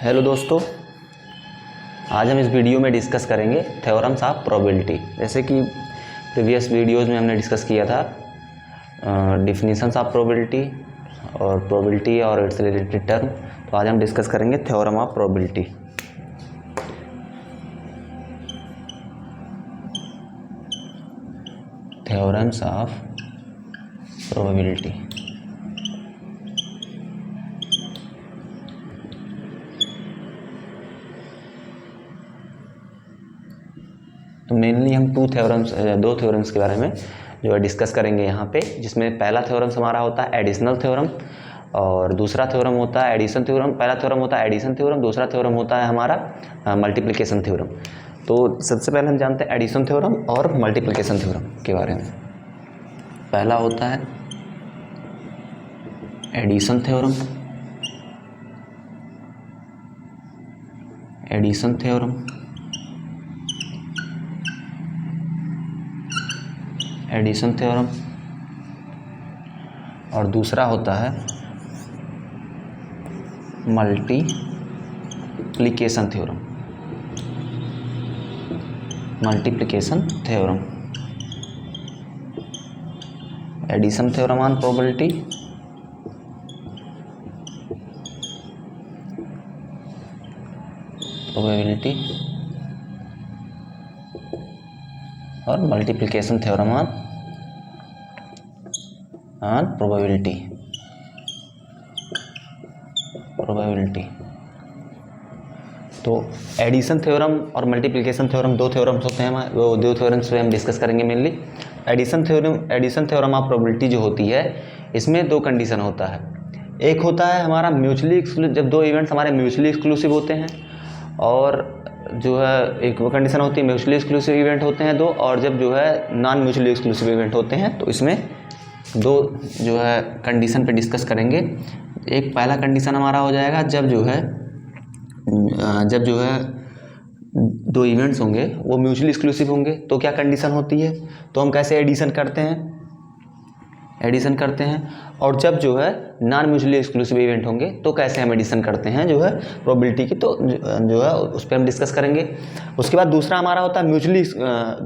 Hello दोस्तों, आज हम इस वीडियो में डिस्कस करेंगे थ्योरम्स ऑफ प्रोबेबिलिटी। जैसे कि प्रीवियस वीडियोज़ में हमने डिस्कस किया था डिफिनीशंस ऑफ प्रोबेबिलिटी और प्रोबेबिलिटी और इट्स रिलेटेड टर्म। तो आज हम डिस्कस करेंगे theorem of probability. Theorems of probability. तो मेनली हम दो थ्योरम्स के बारे में जो है डिस्कस करेंगे यहाँ पे, जिसमें पहला थ्योरम्स हमारा होता है एडिशनल थ्योरम और दूसरा थ्योरम होता है एडिशन थ्योरम। पहला थ्योरम होता है एडिशन थ्योरम, दूसरा थ्योरम होता है हमारा मल्टीप्लिकेशन थ्योरम। तो सबसे पहले हम जानते हैं एडिशन थ्योरम और मल्टीप्लिकेशन थ्योरम के बारे में। पहला होता है addition theorem. Addition theorem addition theorem और दूसरा होता है multiplication theorem. Multiplication theorem, addition theorem on probability, probability और मल्टीप्लिकेशन थ्योरम ऑन प्रोबेबिलिटी। तो एडिशन थ्योरम और मल्टीप्लिकेशन थ्योरम दो थ्योरम्स होते हैं, वो दो थ्योरम्स पे हम डिस्कस करेंगे mainly. Addition theorem of probability जो होती है, इसमें दो कंडीशन होता है। एक होता है हमारा म्यूचुअली एक्सक्लूसिव, जब दो इवेंट्स हमारे म्यूचुअली एक्सक्लूसिव होते हैं, और जो है एक वो कंडीशन होती है म्यूचुअली एक्सक्लूसिव इवेंट होते हैं दो, और जब जो है नॉन म्यूचुअली एक्सक्लूसिव इवेंट होते हैं। तो इसमें दो जो है कंडीशन पे डिस्कस करेंगे। एक पहला कंडीशन हमारा हो जाएगा जब जो है दो इवेंट्स होंगे वो म्यूचुअली एक्सक्लूसिव होंगे, तो क्या कंडीशन होती है, तो हम कैसे एडिशन करते हैं। और जब जो है नॉन म्यूचुअली एक्सक्लूसिव इवेंट होंगे तो कैसे हम एडिशन करते हैं जो है प्रोबेबिलिटी की, तो जो है उस पर हम डिस्कस करेंगे। उसके बाद दूसरा हमारा होता है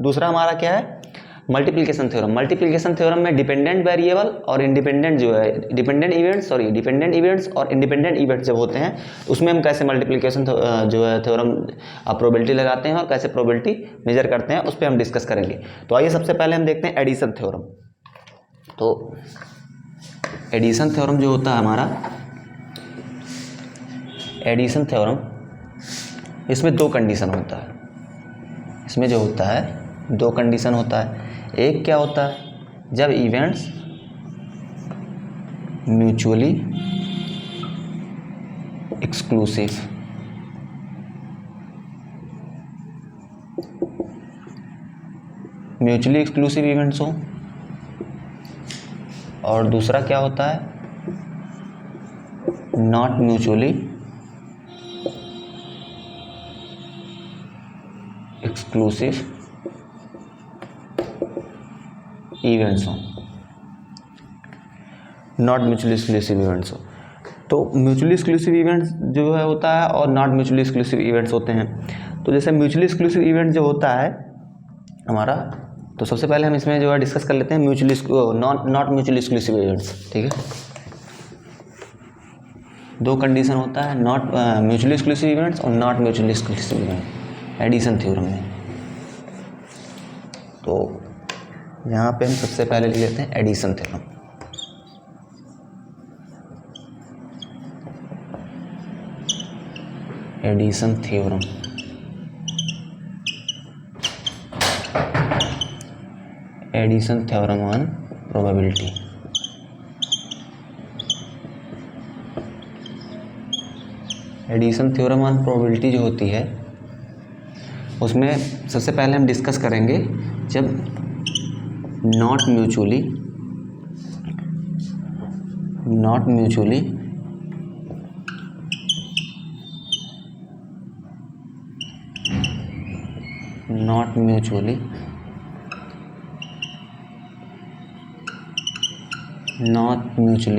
दूसरा हमारा क्या है, मल्टीप्लिकेशन थ्योरम। मल्टीप्लिकेशन थ्योरम में डिपेंडेंट वेरिएबल और डिपेंडेंट इवेंट्स और इंडिपेंडेंट इवेंट्स जब होते हैं, उसमें हम कैसे मल्टीप्लिकेशन जो है थ्योरम प्रोबेबिलिटी लगाते हैं और कैसे प्रोबेबिलिटी मेजर करते हैं, उस पर हम डिस्कस करेंगे। तो आइए सबसे पहले हम देखते हैं एडिशन थ्योरम। तो एडिशन थ्योरम जो होता है हमारा, एडिशन थ्योरम, इसमें दो कंडीशन होता है। इसमें जो होता है दो कंडीशन होता है। एक क्या होता है, जब events mutually exclusive, mutually exclusive events हो, और दूसरा क्या होता है नॉट म्यूचुअली एक्सक्लूसिव इवेंट्स हो। नॉट म्यूचुअली एक्सक्लूसिव इवेंट्स हो, तो म्यूचुअली एक्सक्लूसिव इवेंट्स जो है होता है और नॉट म्यूचुअली एक्सक्लूसिव इवेंट्स होते हैं। तो जैसे म्यूचुअली एक्सक्लूसिव इवेंट जो होता है हमारा, तो सबसे पहले हम इसमें जो है डिस्कस कर लेते हैं नॉट म्यूचुअली एक्सक्लूसिव इवेंट्स। ठीक है, दो कंडीशन होता है, नॉट म्यूचुअली एक्सक्लूसिव इवेंट्स और not mutually exclusive event addition theorem में। तो यहाँ पे हम सबसे पहले लिख लेते हैं addition theorem. Addition theorem, addition theorem on probability. Addition theorem on probability जो होती है, उसमें सबसे पहले हम डिस्कस करेंगे जब नॉट म्यूचुअली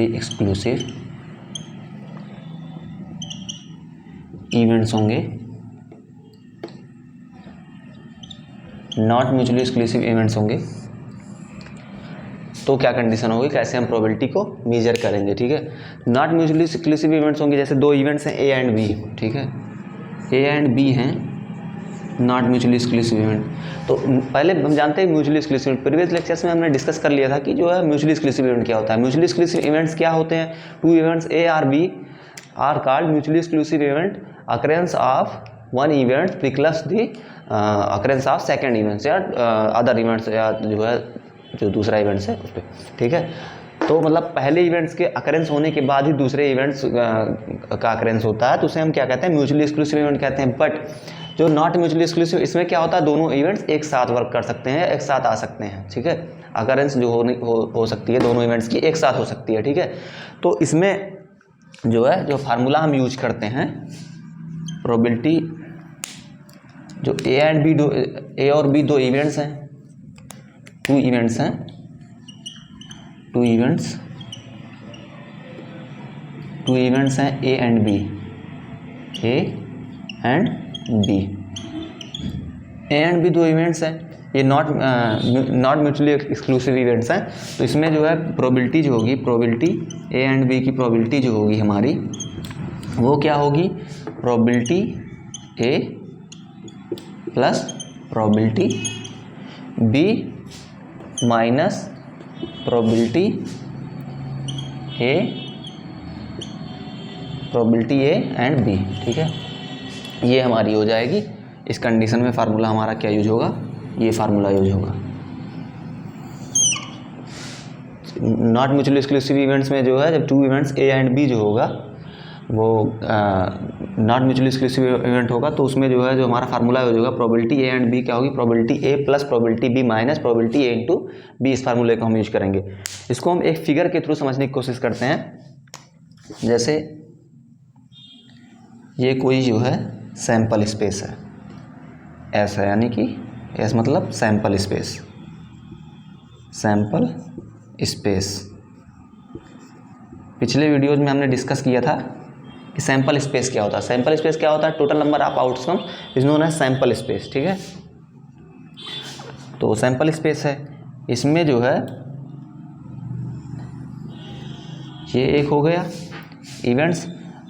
एक्सक्लूसिव इवेंट्स होंगे, नॉट म्यूचुअली एक्सक्लूसिव इवेंट्स होंगे, तो क्या कंडीशन होगी, कैसे हम प्रोबेबिलिटी को मेजर करेंगे। ठीक है, नॉट म्यूचुअली एक्सक्लूसिव इवेंट्स होंगे, जैसे दो इवेंट्स हैं ए एंड बी। ठीक है, ए एंड बी हैं नॉट म्यूचुअली एक्सक्लूसिव इवेंट। तो पहले हम जानते हैं म्यूचुअली एक्सक्लूसिव, प्रीवियस लेक्चर्स में हमने डिस्कस कर लिया था कि जो है म्यूचुअली एक्सक्लूसिव इवेंट क्या होता है। म्यूचुअली एक्सक्लूसिव इवेंट्स क्या होते हैं, two events A or B are called mutually exclusive event, occurrence of one event preclude the occurrence of second events या अदर इवेंट्स या जो है जो दूसरा इवेंट्स है उस पर। ठीक है, तो मतलब पहले इवेंट्स के अकरेंस होने के बाद ही दूसरे इवेंट्स का अकरेंस होता है, तो उसे हम क्या कहते हैं, म्यूचुअली एक्सक्लूसिव इवेंट कहते हैं। बट जो नॉट म्यूचुअली एक्सक्लूसिव, इसमें क्या होता है, दोनों इवेंट्स एक साथ वर्क कर सकते हैं, एक साथ आ सकते हैं। ठीक है, अकरेंस जो हो सकती है दोनों इवेंट्स की एक साथ हो सकती है। ठीक है, तो इसमें जो है जो फार्मूला हम यूज करते हैं, प्रोबेबिलिटी जो ए एंड बी, ए और बी दो इवेंट्स हैं, टू इवेंट्स हैं, टू इवेंट्स हैं A and B, A and B, A and B दो इवेंट्स हैं, ये नॉट म्यूचुअली एक्सक्लूसिव इवेंट्स हैं। तो इसमें जो है प्रोबेबिलिटी जो होगी, प्रोबेबिलिटी ए एंड बी की प्रोबेबिलिटी जो होगी हमारी, वो क्या होगी, probability A plus probability B minus probability A and B. ठीक है, ये हमारी हो जाएगी। इस कंडीशन में फार्मूला हमारा क्या यूज होगा, ये फार्मूला यूज होगा। नॉट म्यूचुअली एक्सक्लूसिव इवेंट्स में जो है, जब two events A and B जो होगा वो नॉट म्यूचुअली एक्सक्लूसिव इवेंट होगा, तो उसमें जो है जो हमारा फार्मूला यूज होगा, प्रोबेबिलिटी ए एंड बी क्या होगी, probability A plus probability B minus probability A into B. इस फार्मूले को हम यूज करेंगे। इसको हम एक फिगर के थ्रू समझने की कोशिश करते हैं। जैसे ये कोई जो है सैंपल स्पेस है, ऐसा, यानी कि एस मतलब सैंपल स्पेस, सैंपल स्पेस। पिछले वीडियोज में हमने डिस्कस किया था कि सैंपल स्पेस क्या होता है। सैंपल स्पेस क्या होता है, total number of outcome is known as sample space. ठीक है, तो सैंपल स्पेस है, इसमें जो है ये एक हो गया इवेंट्स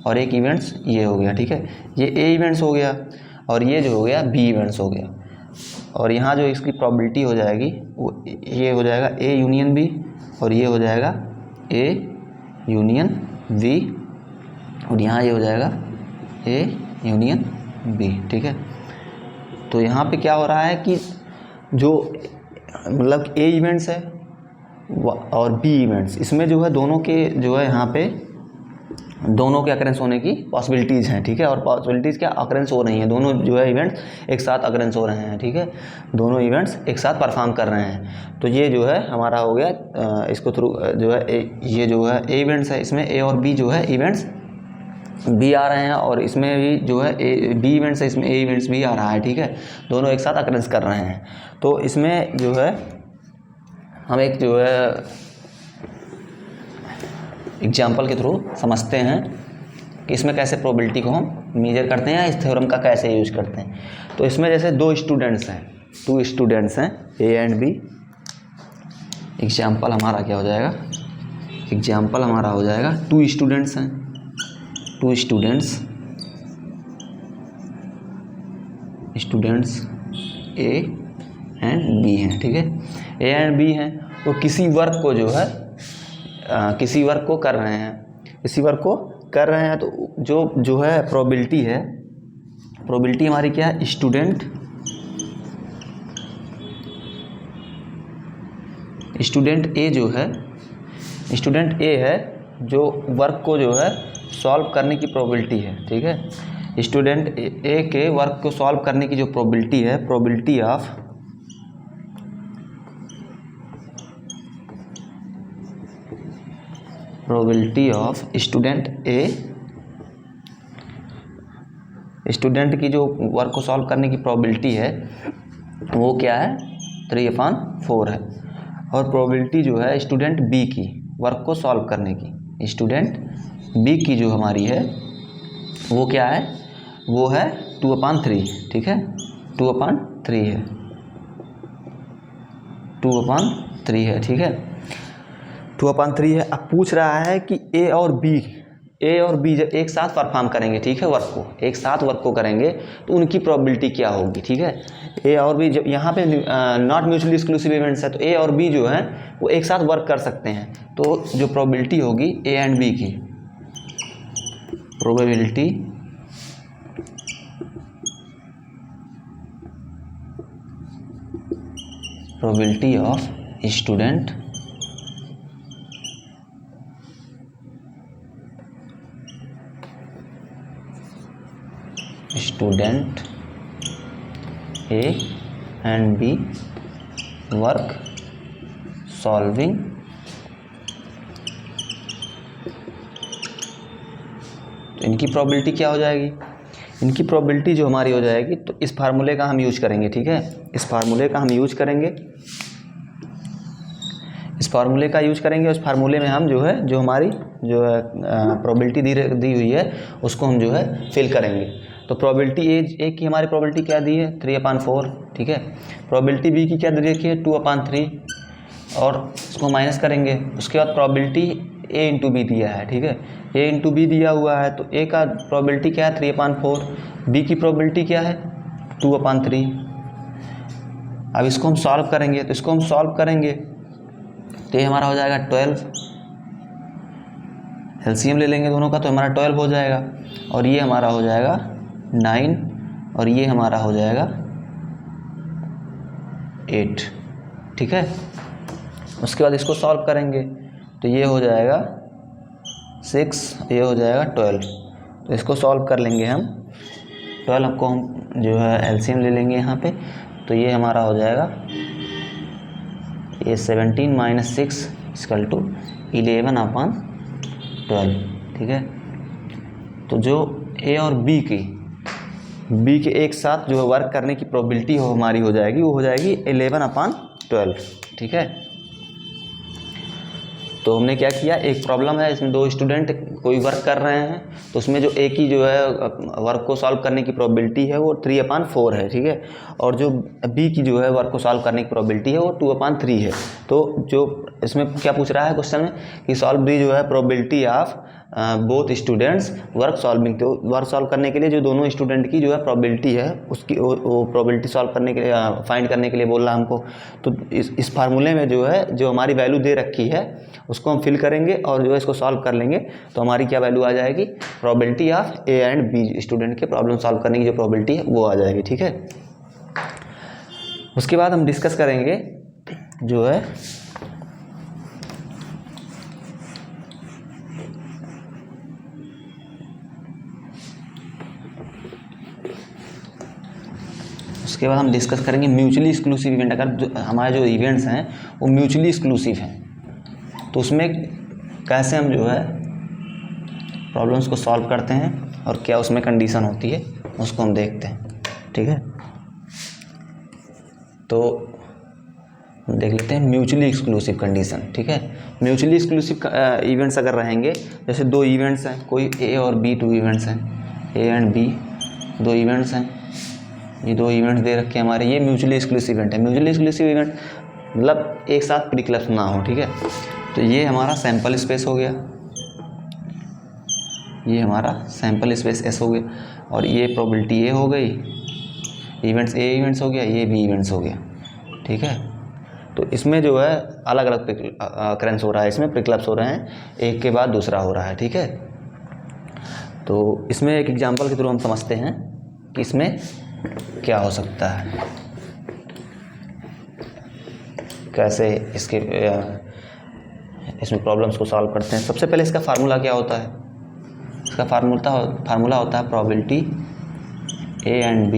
और एक इवेंट्स ये हो गया। ठीक है, ये ए इवेंट्स हो गया और ये जो हो गया बी इवेंट्स हो गया। और यहाँ जो इसकी प्रोबेबिलिटी हो जाएगी वो ये हो जाएगा ए यूनियन बी और ये हो जाएगा ए यूनियन बी और यहाँ ये हो जाएगा ए यूनियन बी। ठीक है, तो यहाँ पे क्या हो रहा है कि जो मतलब ए इवेंट्स है और बी इवेंट्स, इसमें जो है दोनों के जो है यहाँ पे दोनों के अकरेंस होने की पॉसिबिलिटीज़ हैं। ठीक है, और पॉसिबिलिटीज़ क्या, अकरेंस हो रही हैं, दोनों जो है इवेंट्स एक साथ अकरेंस हो रहे हैं। ठीक है, दोनों इवेंट्स एक साथ परफॉर्म कर रहे हैं। तो ये जो है हमारा हो गया, इसको थ्रू जो है ये जो है ए इवेंट्स है, इसमें ए और बी जो है इवेंट्स बी आ रहे हैं और इसमें भी जो है ए बी इवेंट्स है, इसमें ए इवेंट्स भी आ रहा है। ठीक है, दोनों एक साथ अकरेंस कर रहे हैं। तो इसमें जो है हम एक जो है एग्जाम्पल के थ्रू समझते हैं कि इसमें कैसे प्रोबेबिलिटी को हम मेजर करते हैं, इस थ्योरम का कैसे यूज करते हैं। तो इसमें जैसे दो स्टूडेंट्स हैं, टू स्टूडेंट्स हैं ए एंड बी। एग्जाम्पल हमारा क्या हो जाएगा, एग्जाम्पल हमारा हो जाएगा टू स्टूडेंट्स हैं, two students A and B हैं। ठीक है, ए एंड बी हैं, वो किसी वर्क को जो है किसी वर्क को कर रहे हैं, तो जो है प्रोबेबिलिटी है, प्रोबेबिलिटी हमारी क्या है, स्टूडेंट ए जो है, स्टूडेंट ए है जो वर्क को जो है सॉल्व करने की प्रोबेबिलिटी है। ठीक है, स्टूडेंट ए के वर्क को सॉल्व करने की जो प्रोबेबिलिटी है, probability of student A, student की जो वर्क को सॉल्व करने की प्रोबेबिलिटी है वो क्या है, 3/4 है। और प्रोबेबिलिटी जो है स्टूडेंट बी की वर्क को सॉल्व करने की, स्टूडेंट बी की जो हमारी है वो क्या है, वो है 2/3, ठीक है, 2/3 है, 2/3 है, ठीक है, 2/3 है। अब पूछ रहा है कि ए और बी जब एक साथ परफॉर्म करेंगे, ठीक है, वर्क को एक साथ वर्क को करेंगे तो उनकी प्रोबेबिलिटी क्या होगी, ठीक है। ए और बी जब यहाँ पे नॉट म्यूचुअली एक्सक्लूसिव इवेंट्स है तो ए और बी जो है वो एक साथ वर्क कर सकते हैं, तो जो प्रोबेबिलिटी होगी ए एंड बी की, probability of student A and B work solving तो इनकी प्रोबेबिलिटी क्या हो जाएगी, इनकी प्रोबेबिलिटी जो हमारी हो जाएगी, तो इस फार्मूले का हम यूज करेंगे, ठीक है, इस फार्मूले का हम यूज करेंगे, इस फार्मूले का यूज करेंगे। उस फार्मूले में हम जो है जो हमारी जो है प्रोबेबिलिटी दी हुई है उसको हम जो है फिल करेंगे। तो प्रोबेबिलिटी ए की हमारी प्रोबेबिलिटी क्या दी है 3/4, ठीक है, प्रोबेबिलिटी बी की क्या दी रखी है 2/3 और इसको माइनस करेंगे। उसके बाद प्रोबेबिलिटी ए इंटू बी दिया है, ठीक है, ए इंटू बी दिया हुआ है तो ए का प्रोबेबिलिटी क्या है 3/4, बी की प्रोबेबिलिटी क्या है 2/3। अब इसको हम सॉल्व करेंगे, तो इसको हम सॉल्व करेंगे तो ये हमारा हो जाएगा 12, एलसीएम ले लेंगे दोनों का तो हमारा 12 हो जाएगा, और ये हमारा हो जाएगा 9 और ये हमारा हो जाएगा 8, ठीक है। उसके बाद इसको सॉल्व करेंगे तो ये हो जाएगा 6, ये हो जाएगा 12, तो इसको सॉल्व कर लेंगे हम। 12 को हम जो है एलसीएम ले लेंगे यहाँ पे, तो ये हमारा हो जाएगा ये 17 - 6 = 11/12, ठीक है। तो जो ए और बी के एक साथ जो वर्क करने की प्रोबेबिलिटी हो हमारी हो जाएगी, वो हो जाएगी 11/12, ठीक है। तो हमने क्या किया, एक प्रॉब्लम है इसमें 2 स्टूडेंट कोई वर्क कर रहे हैं, तो उसमें जो ए की जो है वर्क को सॉल्व करने की प्रोबेबिलिटी है वो 3/4 है, ठीक है, और जो बी की जो है वर्क को सॉल्व करने की प्रोबेबिलिटी है वो 2/3 है। तो जो इसमें क्या पूछ रहा है क्वेश्चन में कि सॉल्व दी जो है probability of both students work solving, तो वर्क सॉल्व करने के लिए जो दोनों स्टूडेंट की जो है प्रोबेबिलिटी है उसकी वो प्रोबेबिलिटी सॉल्व करने के लिए फाइंड करने के लिए बोल रहा है हमको। तो इस फार्मूले में जो है जो हमारी वैल्यू दे रखी है उसको हम फिल करेंगे और जो है इसको सॉल्व कर लेंगे, तो हमारी क्या वैल्यू आ जाएगी, probability of A and B student के प्रॉब्लम सॉल्व करने की जो प्रोबेबिलिटी है वो आ जाएगी, ठीक है। उसके बाद हम डिस्कस करेंगे जो है उसके बाद हम डिस्कस करेंगे म्यूचुअली एक्सक्लूसिव इवेंट। अगर हमारे जो इवेंट्स हैं वो म्यूचुअली एक्सक्लूसिव हैं तो उसमें कैसे हम जो है प्रॉब्लम्स को सॉल्व करते हैं और क्या उसमें कंडीशन होती है उसको हम देखते हैं, ठीक है। तो देख लेते हैं म्यूचुअली एक्सक्लूसिव कंडीशन, ठीक है। म्यूचुअली एक्सक्लूसिव इवेंट्स अगर रहेंगे, जैसे 2 इवेंट्स हैं, कोई ए और बी 2 इवेंट्स हैं, ए एंड बी 2 इवेंट्स हैं, ये 2 इवेंट्स दे रखे हैं हमारे, ये म्यूचुअली एक्सक्लूसिव इवेंट है। म्यूचुअली एक्सक्लूसिव इवेंट मतलब एक साथ प्रीक्लस ना हो, ठीक है। तो ये हमारा सैंपल स्पेस हो गया, ये हमारा सैंपल स्पेस एस हो गया, और ये प्रोबेबिलिटी ए हो गई, इवेंट्स ए इवेंट्स हो गया, ये बी इवेंट्स हो गया, ठीक है। तो इसमें जो है अलग अलग अकरेंस हो रहा है, इसमें प्रीक्लप्स हो रहे हैं, एक के बाद दूसरा हो रहा है, ठीक है। तो इसमें एक एग्जांपल के थ्रू हम समझते हैं कि इसमें क्या हो सकता है, कैसे इसमें प्रॉब्लम्स को सॉल्व करते हैं। सबसे पहले इसका फार्मूला क्या होता है, इसका फार्मूला होता है प्रोबेबिलिटी ए एंड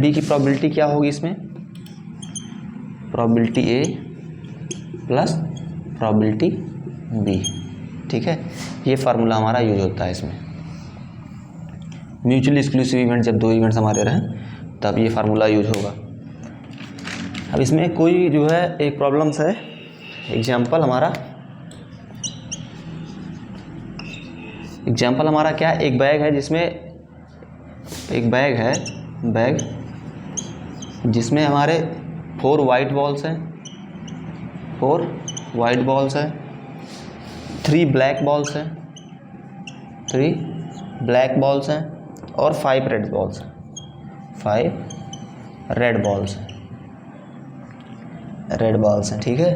बी की प्रोबेबिलिटी क्या होगी, इसमें probability A plus probability B, ठीक है। ये फार्मूला हमारा यूज होता है इसमें। म्यूचुअली एक्सक्लूसिव इवेंट जब 2 इवेंट्स हमारे रहें तब ये फार्मूला यूज होगा। अब इसमें कोई जो है एक प्रॉब्लम्स है, एग्जाम्पल हमारा क्या है, एक बैग है जिसमें बैग जिसमें हमारे 4 वाइट बॉल्स हैं, 3 ब्लैक बॉल्स हैं और 5 रेड बॉल्स हैं, 5 रेड बॉल्स हैं, ठीक है।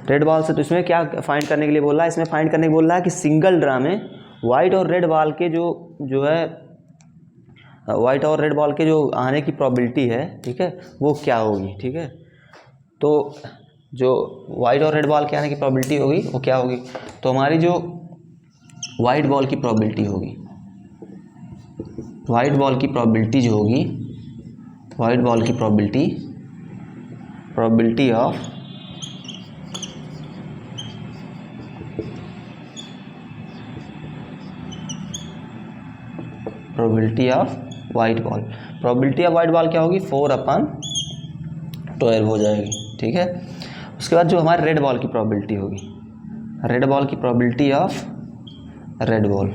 रेड बॉल्स है तो इसमें क्या फाइंड करने के लिए बोल रहा है, इसमें फाइंड करने के बोल रहा है कि सिंगल ड्रा में वाइट और रेड बॉल के जो है वाइट और रेड बॉल के जो आने की प्रोबेबिलिटी है, ठीक है, वो क्या होगी, ठीक है। तो जो वाइट और रेड बॉल के आने की प्रोबेबिलिटी होगी वो क्या होगी, तो हमारी जो वाइट बॉल की प्रोबेबिलिटी होगी, वाइट बॉल की प्रोबेबिलिटी जो होगी, वाइट बॉल की प्रोबेबिलिटी ऑफ वाइट बॉल क्या होगी, 4/12 हो जाएगी, ठीक है। उसके बाद जो हमारे रेड बॉल की प्रोबेबिलिटी होगी, रेड बॉल की प्रोबेबिलिटी ऑफ रेड बॉल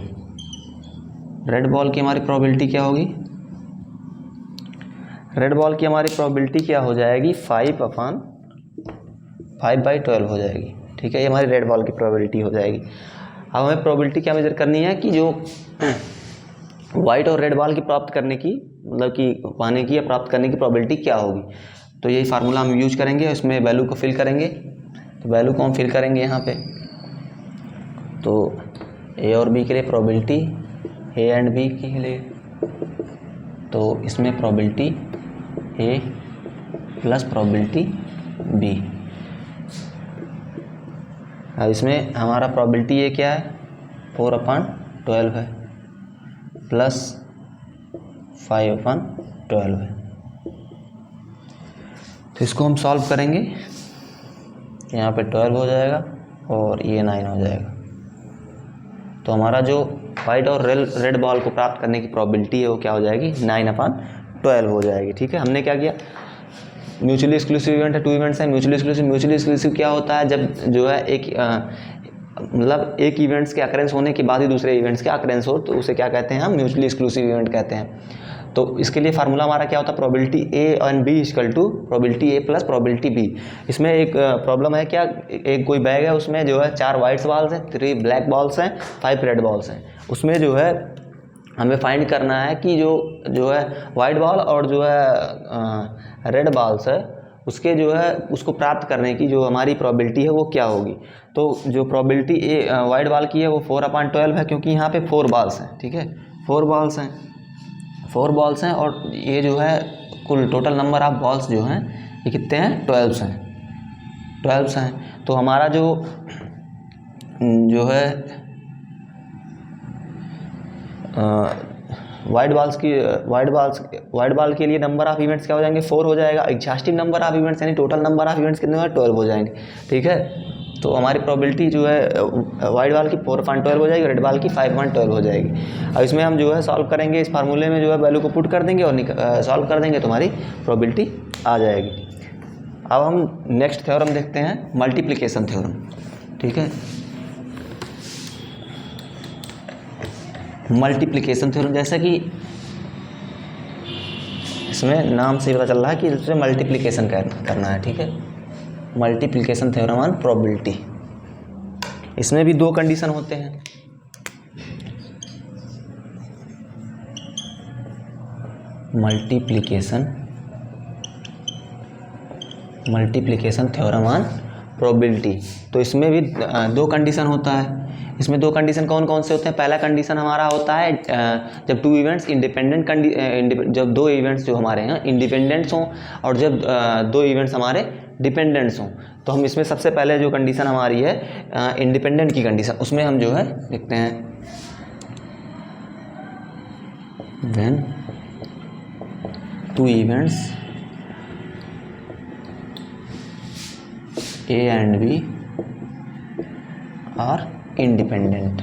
की हमारी प्रोबेबिलिटी क्या होगी, रेड बॉल की हमारी प्रोबेबिलिटी क्या हो जाएगी, 5/12 हो जाएगी, ठीक है। ये हमारी रेड बॉल की प्रोबेबिलिटी हो जाएगी। अब हमें प्रोबेबिलिटी क्या मेजर करनी है कि जो वाइट और रेड बॉल की प्राप्त करने की, मतलब कि पाने की या प्राप्त करने की प्रोबेबिलिटी क्या होगी। तो यही फार्मूला हम यूज करेंगे, उसमें वैल्यू को फिल करेंगे। तो वैल्यू को हम फिल करेंगे यहाँ पे, तो ए और बी के लिए प्रोबेबिलिटी, ए एंड बी के लिए, तो इसमें probability A plus probability B. अब इसमें हमारा प्रोबेबिलिटी ए क्या है, 4/12 है प्लस 5/12 है। तो इसको हम सॉल्व करेंगे, यहाँ पे 12 हो जाएगा और ये 9 हो जाएगा। तो हमारा जो वाइट और रेड बॉल को प्राप्त करने की प्रोबेबिलिटी है वो क्या हो जाएगी, 9/12 हो जाएगी, ठीक है। हमने क्या किया, म्यूचुअली एक्सक्लूसिव इवेंट है, 2 इवेंट्स हैं। म्यूचुअली एक्सक्लूसिव क्या होता है, जब जो है मतलब एक इवेंट्स के अकरेंस होने के बाद ही दूसरे इवेंट्स के अकरेंस हो, तो उसे क्या कहते हैं, हम म्यूचुअली एक्सक्लूसिव इवेंट कहते हैं। तो इसके लिए फार्मूला हमारा क्या होता है, probability A and B equal to probability A plus probability B. इसमें एक प्रॉब्लम है क्या, एक कोई बैग है, उसमें जो है 4 वाइट बॉल्स हैं, 3 ब्लैक बॉल्स हैं, 5 रेड बॉल्स हैं। उसमें जो है हमें फाइंड करना है कि जो है वाइट बॉल और जो है रेड बॉल्स है, उसके जो है उसको प्राप्त करने की जो हमारी प्रोबेबिलिटी है वो क्या होगी। तो जो प्रोबेबिलिटी ए वाइट बॉल की है वो 4/12 है, क्योंकि यहाँ पे 4 बॉल्स हैं, ठीक है, 4 बॉल्स हैं और ये जो है कुल टोटल नंबर ऑफ बॉल्स जो हैं ये कितने हैं, 12 हैं। तो हमारा जो है वाइट बॉल के लिए नंबर ऑफ इवेंट्स क्या हो जाएंगे, 4 हो जाएगा। एग्जॉस्टिव नंबर ऑफ इवेंट्स यानी टोटल नंबर ऑफ इवेंट्स कितने हैं, 12 हो जाएंगे, ठीक है। तो हमारी प्रोबेबिलिटी जो है वाइट बॉल की 4/12 हो जाएगी, रेड बॉल की 5/12 हो जाएगी। अब इसमें हम जो है सॉल्व करेंगे, इस फार्मूले में जो है वैल्यू को पुट कर देंगे और सॉल्व कर देंगे तो हमारी प्रोबेबिलिटी आ जाएगी। अब हम नेक्स्ट थ्योरम देखते हैं, मल्टीप्लिकेशन थ्योरम, ठीक है। मल्टीप्लिकेशन थ्योरम, जैसा कि इसमें नाम से पता चल रहा है कि इसमें मल्टीप्लिकेशन करना है, ठीक है। मल्टीप्लिकेशन थ्योरम ऑन प्रोबेबिलिटी, इसमें भी 2 कंडीशन होते हैं। मल्टीप्लिकेशन थ्योरम ऑन प्रोबेबिलिटी, तो इसमें भी 2 कंडीशन होता है। इसमें 2 कंडीशन कौन कौन से होते हैं, पहला कंडीशन हमारा होता है जब 2 इवेंट्स जब 2 इवेंट्स जो हमारे हैं इंडिपेंडेंट्स हों और जब 2 इवेंट्स हमारे डिपेंडेंट्स हों। तो हम इसमें सबसे पहले जो कंडीशन हमारी है इंडिपेंडेंट की कंडीशन, उसमें हम जो है देखते हैं, when 2 events A and B are independent,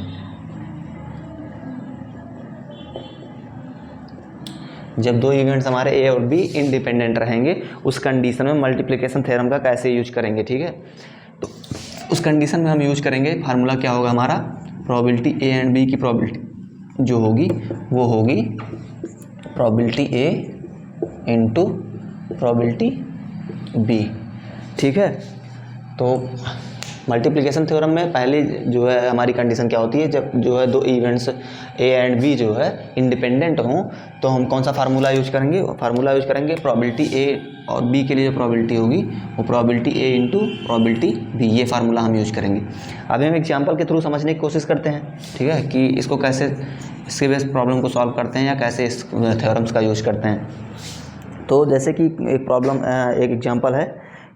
जब 2 इवेंट्स हमारे A और B इंडिपेंडेंट रहेंगे, उस कंडीशन में मल्टीप्लिकेशन थ्योरम का कैसे यूज करेंगे, ठीक है। तो उस कंडीशन में हम यूज करेंगे, फार्मूला क्या होगा हमारा, प्रोबेबिलिटी ए एंड बी की प्रोबेबिलिटी जो होगी वो होगी probability A into probability B, ठीक है। तो मल्टीप्लिकेशन थ्योरम में पहले जो है हमारी कंडीशन क्या होती है, जब जो है दो इवेंट्स ए एंड बी जो है इंडिपेंडेंट हों तो हम कौन सा फार्मूला यूज करेंगे, फार्मूला यूज करेंगे प्रोबेबिलिटी ए और बी के लिए जो प्रोबेबिलिटी होगी वो probability A into probability B, ये फार्मूला हम यूज करेंगे। अभी हम एग्जाम्पल के थ्रू समझने की कोशिश करते हैं, ठीक है, कि इसको कैसे इसके बेस प्रॉब्लम को सॉल्व करते हैं या कैसे इस थ्योरम्स का यूज करते हैं। तो जैसे कि एक प्रॉब्लम, एक एग्जांपल है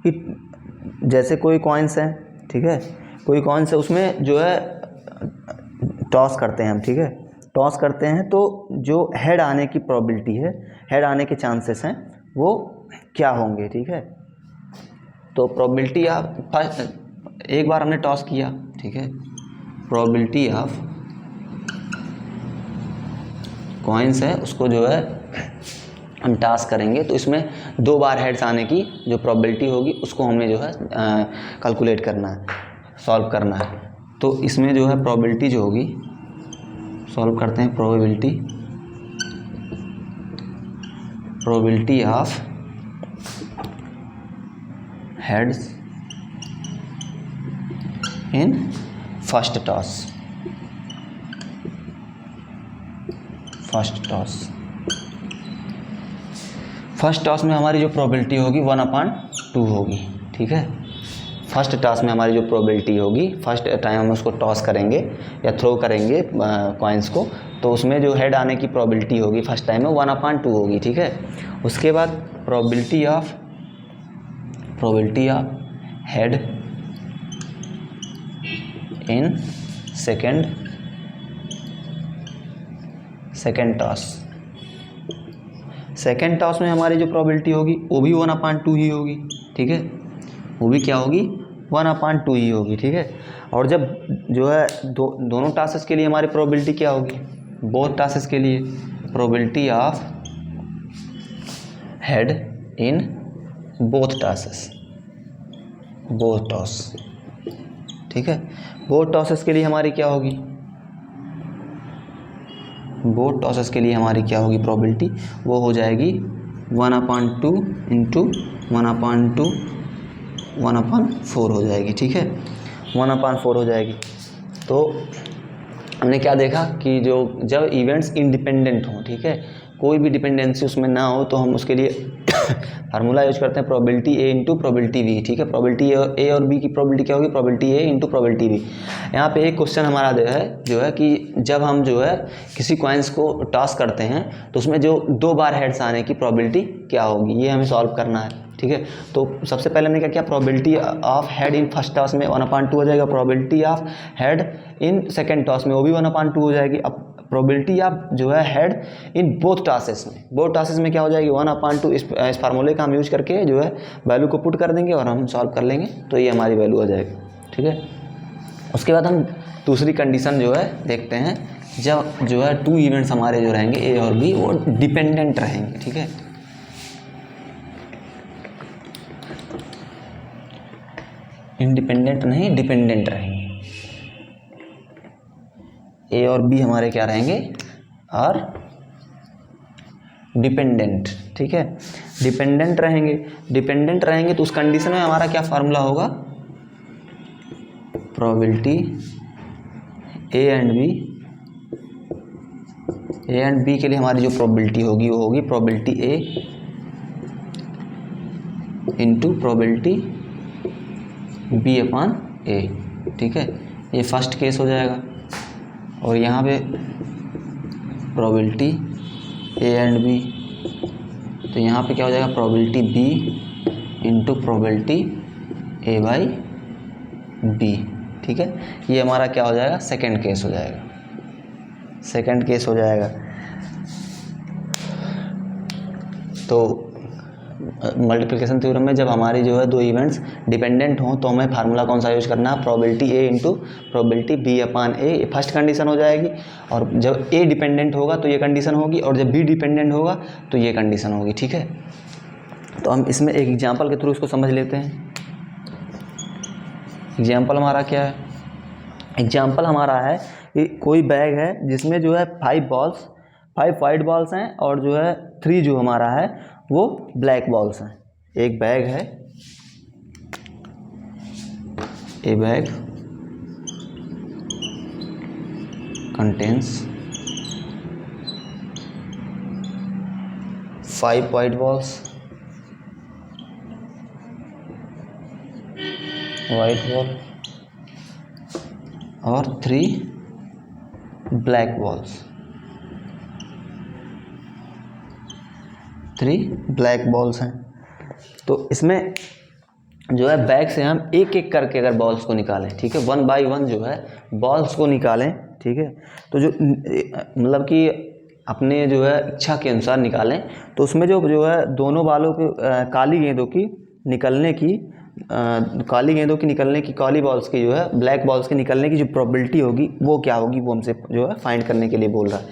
कि जैसे कोई कॉइन्स हैं, ठीक है, कोई कॉइन्स है उसमें जो है टॉस करते हैं हम, ठीक है, टॉस करते हैं तो जो हेड आने की प्रोबेबिलिटी है, हेड आने के चांसेस हैं वो क्या होंगे, ठीक है। तो प्रोबेबिलिटी ऑफ, एक बार हमने टॉस किया, ठीक है, प्रोबेबिलिटी ऑफ कॉइन्स है उसको जो है हम टास्क करेंगे तो इसमें दो बार हेड्स आने की जो प्रोबेबिलिटी होगी उसको हमें जो है कैलकुलेट करना है, सॉल्व करना है। तो इसमें जो है प्रोबेबिलिटी जो होगी, सॉल्व करते हैं, probability of heads in first toss, first toss में हमारी जो प्रोबेबिलिटी होगी 1/2 होगी, ठीक है। फर्स्ट टॉस में हमारी जो प्रोबेबिलिटी होगी, फर्स्ट टाइम हम उसको टॉस करेंगे या थ्रो करेंगे कॉइन्स को, तो उसमें जो हेड आने की प्रोबेबिलिटी होगी फर्स्ट टाइम में 1/2 होगी, ठीक है। उसके बाद probability of head in second toss में हमारी जो प्रोबेबिलिटी होगी वो भी 1/2 ही होगी, ठीक है, वो भी क्या होगी 1/2 ही होगी, ठीक है। और जब जो है दोनों टॉसेस के लिए हमारी प्रोबेबिलिटी क्या होगी, बोथ टॉसेस के लिए probability of head in both toss, ठीक है। बोथ टॉसेस के लिए हमारी क्या होगी, बोथ टॉसेस के लिए हमारी क्या होगी प्रोबेबिलिटी, वो हो जाएगी 1/2 इंटू 1/4 हो जाएगी, ठीक है, 1/4 हो जाएगी। तो हमने क्या देखा कि जब इवेंट्स इंडिपेंडेंट हों, ठीक है, कोई भी डिपेंडेंसी उसमें ना हो तो हम उसके लिए फार्मूला यूज करते हैं probability A into probability B, ठीक है। प्रोबेबिलिटी ए और बी की प्रोबेबिलिटी क्या होगी, probability A into probability B. यहाँ पे एक क्वेश्चन हमारा जो है कि जब हम जो है किसी कॉइन्स को टॉस करते हैं तो उसमें जो दो बार हेड्स आने की प्रोबेबिलिटी क्या होगी, ये हमें सॉल्व करना है, ठीक है। तो सबसे पहले हमने क्या किया, probability of head in first toss में 1/2 हो जाएगा, probability of head in second toss में वो भी 1/2 हो जाएगी। अब प्रोबेबिलिटी ऑफ जो है हेड इन बोथ टॉसेस में क्या हो जाएगी 1/2। इस फार्मूले का हम यूज करके जो है वैल्यू को पुट कर देंगे और हम सॉल्व कर लेंगे तो ये हमारी वैल्यू आ जाएगी, ठीक है। उसके बाद हम दूसरी कंडीशन जो है देखते हैं, जब जो है 2 इवेंट्स हमारे जो रहेंगे ए और बी वो डिपेंडेंट रहेंगे, ठीक है। इंडिपेंडेंट नहीं, डिपेंडेंट रहेंगे। ए और बी हमारे क्या रहेंगे, और डिपेंडेंट, ठीक है, डिपेंडेंट रहेंगे तो उस कंडीशन में हमारा क्या फार्मूला होगा, प्रोबेबिलिटी ए एंड बी के लिए हमारी जो प्रोबेबिलिटी होगी वो होगी probability A into probability B/A, ठीक है। ये फर्स्ट केस हो जाएगा। और यहाँ पे प्रोबेबिलिटी ए एंड बी, तो यहाँ पे क्या हो जाएगा probability B into probability A/B, ठीक है। ये हमारा क्या हो जाएगा, सेकंड केस हो जाएगा। तो मल्टीप्लिकेशन थ्योरम में जब हमारी जो है 2 इवेंट्स डिपेंडेंट हों तो हमें फार्मूला कौन सा यूज करना है, probability A into probability B/A, first condition हो जाएगी। और जब ए डिपेंडेंट होगा तो ये कंडीशन होगी, और जब बी डिपेंडेंट होगा तो ये कंडीशन होगी, ठीक है। तो हम इसमें एक एग्जांपल के थ्रू इसको समझ लेते हैं। एग्जांपल हमारा क्या है, एग्जांपल हमारा है कि कोई बैग है जिसमें जो है 5 वाइट बॉल्स हैं और जो है 3 जो हमारा है वो ब्लैक बॉल्स हैं। एक बैग है, ए bag contains 5 white balls, white ball और 3 black balls, 3 black balls हैं। तो इसमें जो है बैग से हम एक एक करके अगर बॉल्स को निकालें, ठीक है, 1 बाय 1 जो है बॉल्स को निकालें, ठीक है, तो जो मतलब कि अपने जो है इच्छा के अनुसार निकालें, तो उसमें जो है दोनों बालों के काली गेंदों की निकलने की काली बॉल्स की जो है ब्लैक बॉल्स के निकलने की जो प्रोबेबिलिटी होगी वो क्या होगी, वो हमसे जो है फाइंड करने के लिए बोल रहा है।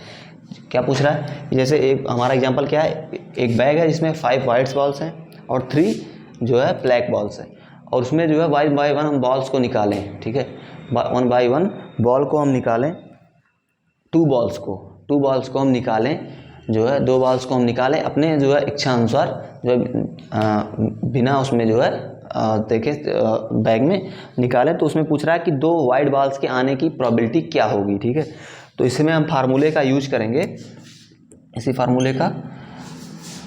क्या पूछ रहा है, जैसे एक हमारा एग्जांपल क्या है, एक बैग है जिसमें 5 वाइट बॉल्स हैं और 3 जो है ब्लैक बॉल्स हैं, और उसमें जो है 1 बाय 1 हम बॉल्स को निकालें, ठीक है, 1 बाय 1 बॉल को हम निकालें, 2 बॉल्स को हम निकालें, जो है 2 बॉल्स को हम निकालें अपने जो है इच्छा अनुसार, जो है बिना उसमें जो है देखे बैग में निकालें। तो उसमें पूछ रहा है कि 2 वाइट बॉल्स के आने की प्रोबेबिलिटी क्या होगी, ठीक है। तो इसमें हम फार्मूले का यूज करेंगे, इसी फार्मूले का,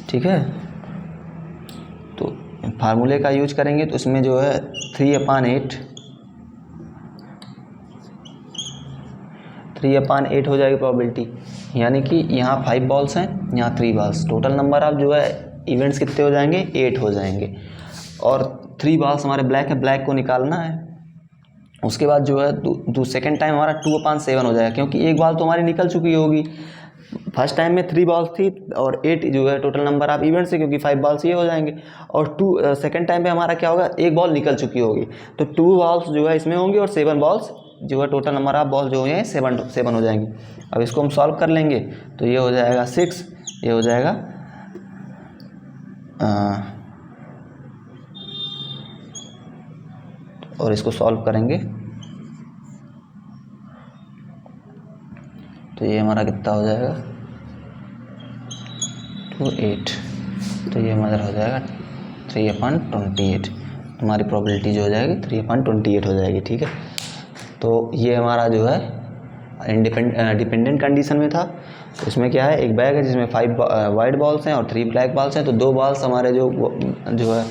ठीक है, तो फार्मूले का यूज करेंगे। तो इसमें जो है 3/8 हो जाएगी प्रोबेबिलिटी, यानी कि यहाँ 5 बॉल्स हैं, यहाँ 3 बॉल्स, टोटल नंबर ऑफ जो है इवेंट्स कितने हो जाएंगे, 8 हो जाएंगे, और 3 बॉल्स हमारे ब्लैक है, ब्लैक को निकालना है। उसके बाद जो है सेकेंड टाइम हमारा 2/7 हो जाएगा, क्योंकि एक बॉल तो हमारी निकल चुकी होगी, फर्स्ट टाइम में 3 बॉल्स थी और 8 जो है टोटल नंबर ऑफ इवेंट्स है, क्योंकि 5 बॉल्स ये हो जाएंगे, और सेकेंड टाइम पे हमारा क्या होगा, एक बॉल निकल चुकी होगी, तो 2 बॉल्स जो है इसमें होंगी और 7 बॉल्स जो है टोटल नंबर ऑफ बॉल जो है 7 हो जाएंगी। अब इसको हम सॉल्व कर लेंगे, तो ये हो जाएगा 6, ये हो जाएगा और इसको सॉल्व करेंगे तो ये हमारा कितना हो जाएगा 2/8, तो ये हमारा हो जाएगा 3/28, हमारी प्रोबेबिलिटी जो हो जाएगी 3/28 हो जाएगी, ठीक है। तो ये हमारा जो है डिपेंडेंट कंडीशन में था। तो इसमें क्या है, एक बैग है जिसमें 5 वाइट बॉल्स हैं और 3 ब्लैक बॉल्स हैं, तो 2 बॉल्स हमारे जो है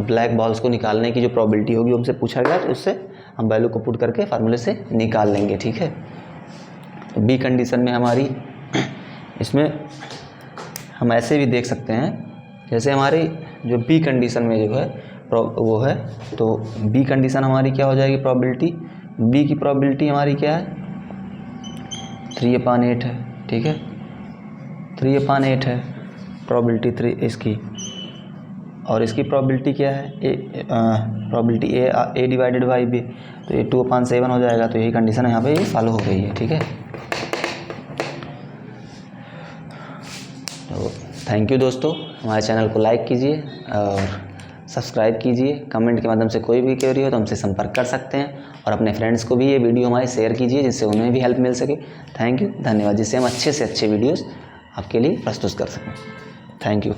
ब्लैक बॉल्स को निकालने की जो प्रोबेबिलिटी होगी हमसे पूछा गया, तो उससे हम वैल्यू को पुट करके फार्मूले से निकाल लेंगे, ठीक है। तो बी कंडीशन में हमारी, इसमें हम ऐसे भी देख सकते हैं, जैसे हमारी जो बी कंडीशन में जो है वो है, तो बी कंडीशन हमारी क्या हो जाएगी, प्रोबेबिलिटी, बी की प्रोबेबिलिटी हमारी क्या है 3/8 है, ठीक है, 3/8 है प्रोबेबिलिटी 3 इसकी, और इसकी प्रोबेबिलिटी क्या है, probability A divided by B, तो ये 2/7 हो जाएगा। तो यही कंडीशन यहाँ पे फॉलो हो गई है, ठीक है। तो थैंक यू दोस्तों, हमारे चैनल को लाइक कीजिए और सब्सक्राइब कीजिए। कमेंट के माध्यम से कोई भी क्वेरी हो तो हमसे संपर्क कर सकते हैं, और अपने फ्रेंड्स को भी ये वीडियो हमारे शेयर कीजिए, जिससे उन्हें भी हेल्प मिल सके। थैंक यू, धन्यवाद, जिससे हम अच्छे से अच्छे वीडियोस आपके लिए प्रस्तुत कर सकें। Thank you.